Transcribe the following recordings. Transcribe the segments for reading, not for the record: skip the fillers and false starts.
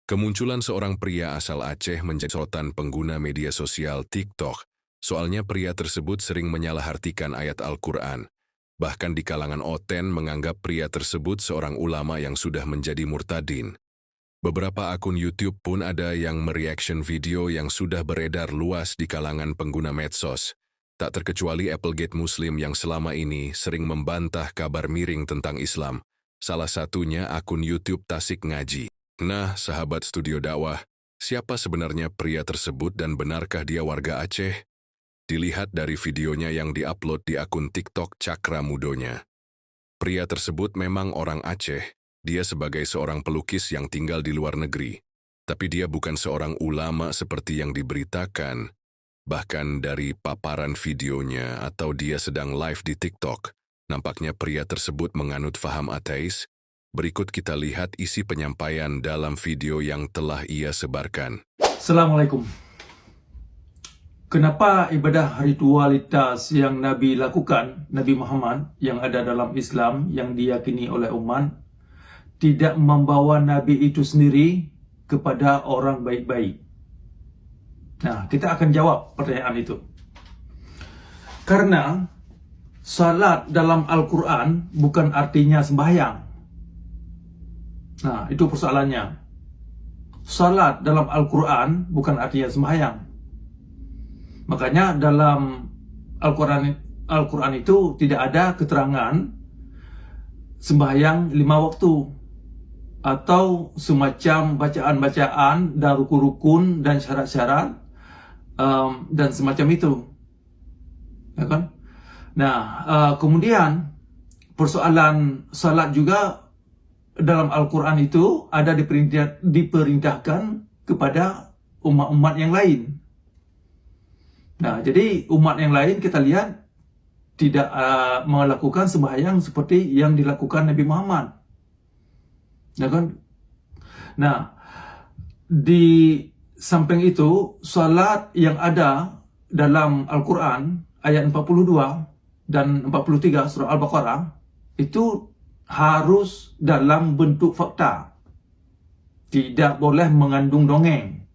Kemunculan seorang pria asal Aceh menjadi sorotan pengguna media sosial TikTok. Soalnya pria tersebut sering menyalahartikan ayat Al-Quran. Bahkan di kalangan Oten menganggap pria tersebut seorang ulama yang sudah menjadi murtadin. Beberapa akun YouTube pun ada yang mereaction video yang sudah beredar luas di kalangan pengguna medsos. Tak terkecuali Applegate Muslim yang selama ini sering membantah kabar miring tentang Islam. Salah satunya akun YouTube Tasik Ngaji. Nah, sahabat studio dakwah, siapa sebenarnya pria tersebut dan benarkah dia warga Aceh? Dilihat dari videonya yang diupload di akun TikTok Cakra Mudonya. Pria tersebut memang orang Aceh, dia sebagai seorang pelukis yang tinggal di luar negeri. Tapi dia bukan seorang ulama seperti yang diberitakan. Bahkan dari paparan videonya atau dia sedang live di TikTok, nampaknya pria tersebut menganut faham ateis. Berikut kita lihat isi penyampaian dalam video yang telah ia sebarkan. Assalamualaikum. Kenapa ibadah ritualitas yang Nabi lakukan, Nabi Muhammad, yang ada dalam Islam, yang diyakini oleh umat, tidak membawa Nabi itu sendiri kepada orang baik-baik? Nah, kita akan jawab pertanyaan itu. Karena salat dalam Al-Quran bukan artinya sembahyang. Nah, itu persoalannya. Salat dalam Al-Quran bukan artinya sembahyang. Makanya dalam Al-Quran itu tidak ada keterangan sembahyang 5 waktu atau semacam bacaan-bacaan dan rukun-rukun dan syarat-syarat dan semacam itu, ya kan? Nah, kemudian persoalan salat juga dalam Al-Quran itu ada diperintahkan kepada umat-umat yang lain. Nah, jadi umat yang lain kita lihat tidak melakukan sembahyang seperti yang dilakukan Nabi Muhammad, ya kan? Nah, di samping itu, salat yang ada dalam Al-Quran ayat 42 dan 43 surah Al-Baqarah itu harus dalam bentuk fakta, tidak boleh mengandung dongeng.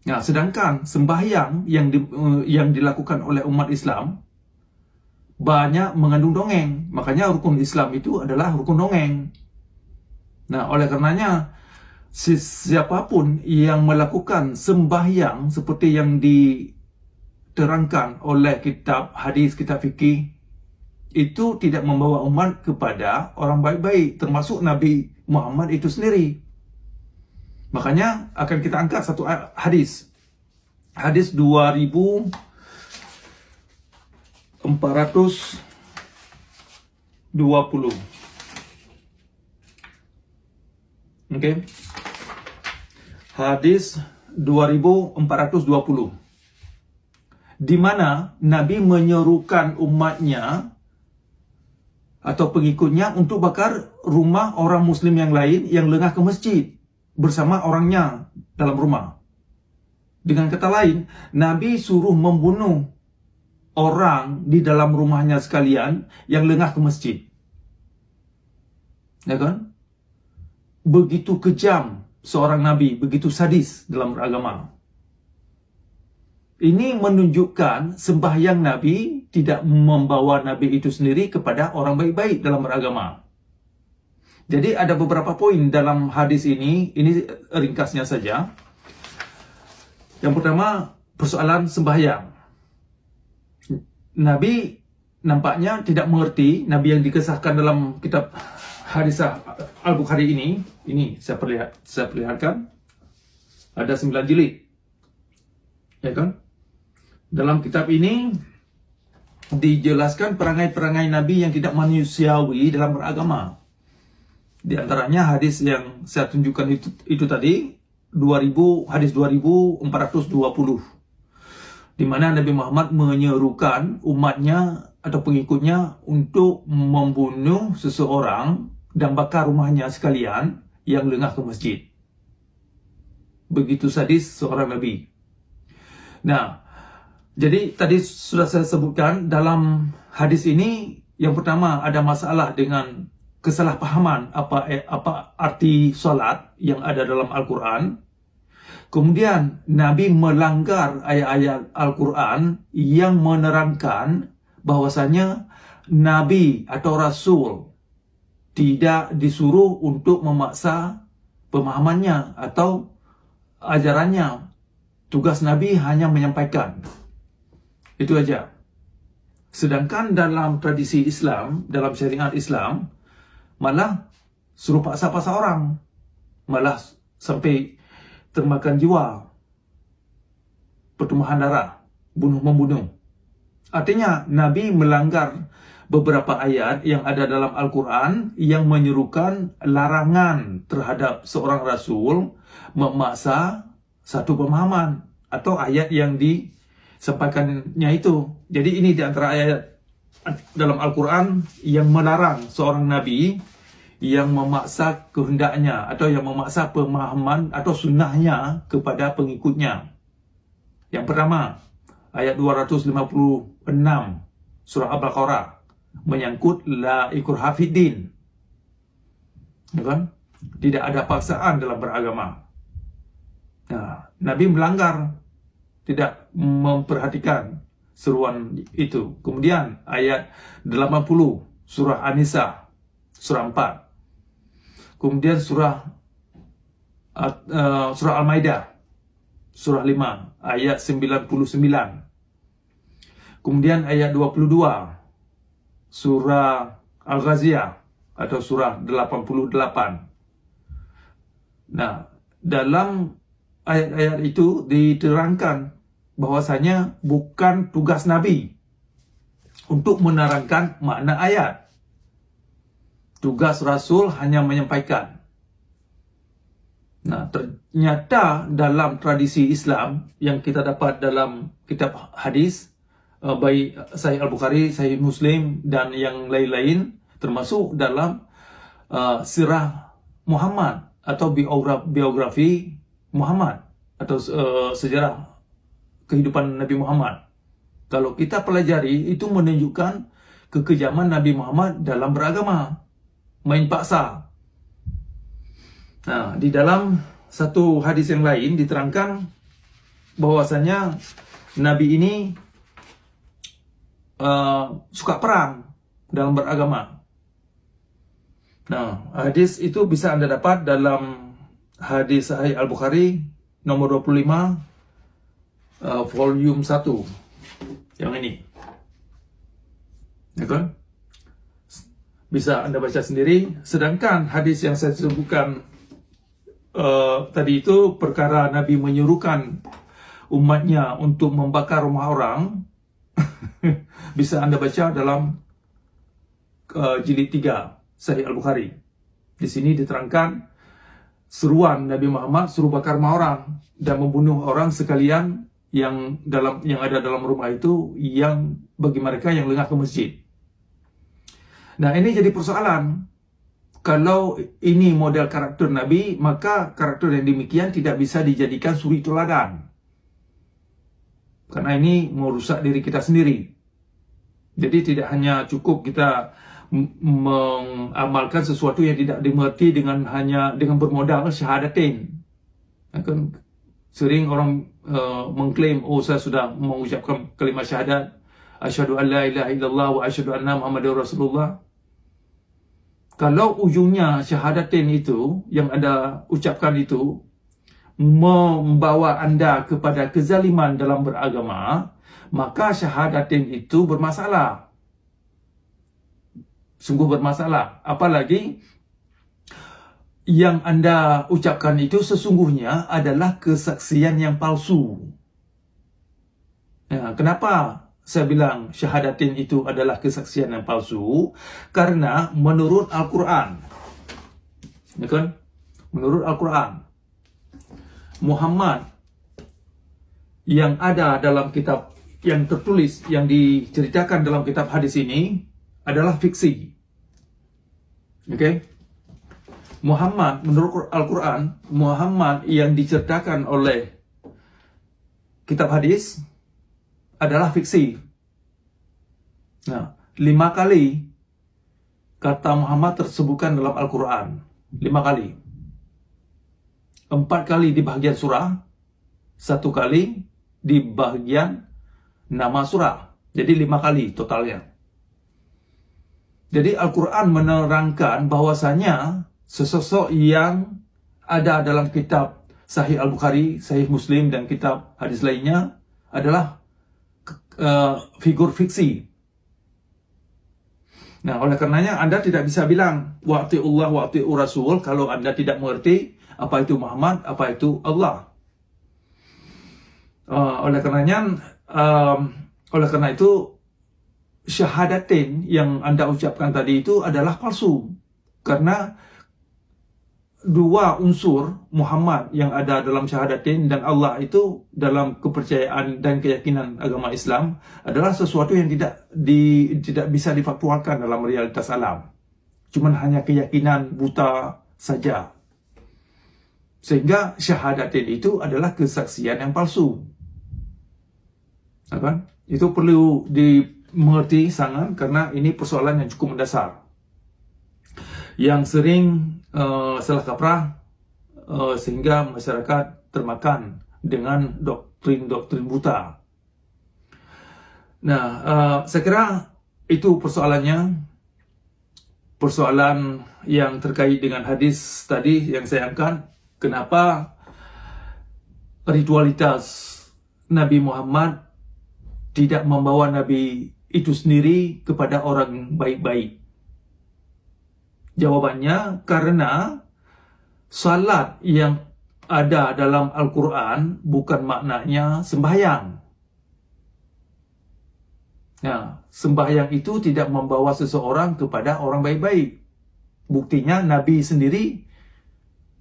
Nah, sedangkan sembahyang yang dilakukan oleh umat Islam banyak mengandung dongeng. Makanya rukun Islam itu adalah rukun dongeng. Nah, oleh karenanya siapapun yang melakukan sembahyang seperti yang diterangkan oleh kitab hadis, kitab fikih, itu tidak membawa umat kepada orang baik-baik, termasuk Nabi Muhammad itu sendiri. Makanya akan kita angkat satu hadis. Hadis 2420. Oke. Hadis 2420. Di mana Nabi menyerukan umatnya atau pengikutnya untuk bakar rumah orang muslim yang lain yang lengah ke masjid bersama orangnya dalam rumah. Dengan kata lain, Nabi suruh membunuh orang di dalam rumahnya sekalian yang lengah ke masjid. Ya kan? Begitu kejam seorang Nabi, begitu sadis dalam beragama. Ini menunjukkan sembahyang Nabi tidak membawa Nabi itu sendiri kepada orang baik-baik dalam beragama. Jadi ada beberapa poin dalam hadis ini ringkasnya saja. Yang pertama, persoalan sembahyang. Nabi nampaknya tidak mengerti, Nabi yang dikisahkan dalam kitab hadis Al-Bukhari ini saya perlihatkan. Ada 9 jilid. Ya kan? Dalam kitab ini dijelaskan perangai-perangai Nabi yang tidak manusiawi dalam beragama. Di antaranya hadis yang saya tunjukkan itu tadi, hadis 2420. Di mana Nabi Muhammad menyerukan umatnya atau pengikutnya untuk membunuh seseorang dan bakar rumahnya sekalian yang lengah ke masjid. Begitu sadis seorang Nabi. Nah, jadi tadi sudah saya sebutkan dalam hadis ini, yang pertama ada masalah dengan kesalahpahaman apa arti salat yang ada dalam Al-Quran. Kemudian Nabi melanggar ayat-ayat Al-Quran yang menerangkan bahwasanya Nabi atau Rasul tidak disuruh untuk memaksa pemahamannya atau ajarannya. Tugas Nabi hanya menyampaikan. Itu aja. Sedangkan dalam tradisi Islam, dalam syariat Islam, malah suruh paksa-paksa orang. Malah sampai termakan jiwa, pertumpahan darah, bunuh-membunuh. Artinya, Nabi melanggar beberapa ayat yang ada dalam Al-Quran yang menyerukan larangan terhadap seorang Rasul memaksa satu pemahaman atau ayat yang disampaikannya itu. Jadi ini di antara ayat dalam Al-Quran yang melarang seorang Nabi yang memaksa kehendaknya atau yang memaksa pemahaman atau sunnahnya kepada pengikutnya. Yang pertama, ayat 256 surah Al-Baqarah menyangkut la ikraha fiddin. Kan? Tidak ada paksaan dalam beragama. Nah, Nabi melanggar, tidak memperhatikan seruan itu. Kemudian ayat 80 surah An-Nisa surah 4. Kemudian surah Al-Maidah surah 5 ayat 99. Kemudian ayat 22 surah Al-Ghaziyah atau surah 88. Nah, dalam ayat-ayat itu diterangkan bahwasanya bukan tugas Nabi untuk menerangkan makna ayat. Tugas Rasul hanya menyampaikan. Nah, ternyata dalam tradisi Islam yang kita dapat dalam kitab hadis, baik Sahih Al-Bukhari, Sahih Muslim, dan yang lain-lain, termasuk dalam sirah Muhammad atau biografi Muhammad atau sejarah kehidupan Nabi Muhammad. Kalau kita pelajari, itu menunjukkan kekejaman Nabi Muhammad dalam beragama. Main paksa. Nah, di dalam satu hadis yang lain diterangkan bahwasanya Nabi ini suka perang dalam beragama. Nah, hadis itu bisa Anda dapat dalam hadis Sahih Al-Bukhari nomor 25 volume 1. Yang ini. Ya kan? Bisa Anda baca sendiri. Sedangkan hadis yang saya sebutkan tadi itu perkara Nabi menyuruhkan umatnya untuk membakar rumah orang. Bisa Anda baca dalam jilid 3 Sahih Al-Bukhari. Di sini diterangkan seruan Nabi Muhammad suruh bakar rumah orang dan membunuh orang sekalian yang ada dalam rumah itu, yang bagi mereka yang lengah ke masjid. Nah, ini jadi persoalan. Kalau ini model karakter Nabi, maka karakter yang demikian tidak bisa dijadikan suri teladan. Karena ini merusak diri kita sendiri. Jadi tidak hanya cukup kita mengamalkan sesuatu yang tidak dimengerti hanya dengan bermodal syahadatain. Kan sering orang mengklaim, oh saya sudah mengucapkan kalimat syahadat, asyhadu an la ilaha illallah wa asyhadu anna muhammadar rasulullah. Kalau ujungnya syahadatain itu yang Anda ucapkan itu membawa Anda kepada kezaliman dalam beragama, maka syahadatain itu bermasalah. Sungguh bermasalah. Apalagi yang Anda ucapkan itu sesungguhnya adalah kesaksian yang palsu. Ya, kenapa saya bilang syahadatin itu adalah kesaksian yang palsu? Karena menurut Al-Quran, ya kan? Menurut Al-Quran, Muhammad yang ada dalam kitab yang tertulis, yang diceritakan dalam kitab hadis ini adalah fiksi. Oke? Muhammad, menurut Al-Quran, Muhammad yang diceritakan oleh kitab hadis adalah fiksi. Nah, 5 kali kata Muhammad tersebutkan dalam Al-Quran 5 kali. 4 kali di bahagian surah, 1 kali di bahagian nama surah. Jadi 5 kali totalnya. Jadi Al-Quran menerangkan bahwasanya sesosok yang ada dalam kitab Sahih Al-Bukhari, Sahih Muslim, dan kitab hadis lainnya adalah figur fiksi. Nah, oleh karenanya Anda tidak bisa bilang wa'ti'ullah wa'ti'ur Rasul kalau Anda tidak mengerti apa itu Muhammad, apa itu Allah. Oleh karena itu syahadatin yang Anda ucapkan tadi itu adalah palsu. Karena dua unsur Muhammad yang ada dalam syahadatin dan Allah itu dalam kepercayaan dan keyakinan agama Islam adalah sesuatu yang tidak bisa difaktualkan dalam realitas alam. Cuman hanya keyakinan buta saja. Sehingga syahadatin itu adalah kesaksian yang palsu. Itu perlu dimengerti sangat karena ini persoalan yang cukup mendasar, yang sering salah kaprah sehingga masyarakat termakan dengan doktrin-doktrin buta. Nah, saya kira itu persoalannya, persoalan yang terkait dengan hadis tadi yang saya angkat. Kenapa ritualitas Nabi Muhammad tidak membawa Nabi itu sendiri kepada orang baik-baik? Jawabannya karena salat yang ada dalam Al-Quran bukan maknanya sembahyang. Nah, sembahyang itu tidak membawa seseorang kepada orang baik-baik. Buktinya Nabi sendiri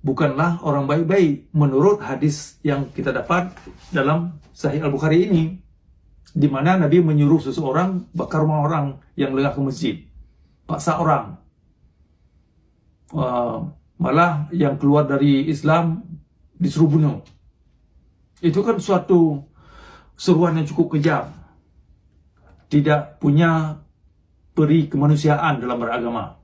bukanlah orang baik-baik menurut hadis yang kita dapat dalam Sahih Al-Bukhari ini, di mana Nabi menyuruh seseorang bakar rumah orang yang lengah ke masjid, paksa orang. Malah yang keluar dari Islam disuruh bunuh. Itu kan suatu seruan yang cukup kejam, tidak punya peri kemanusiaan dalam beragama.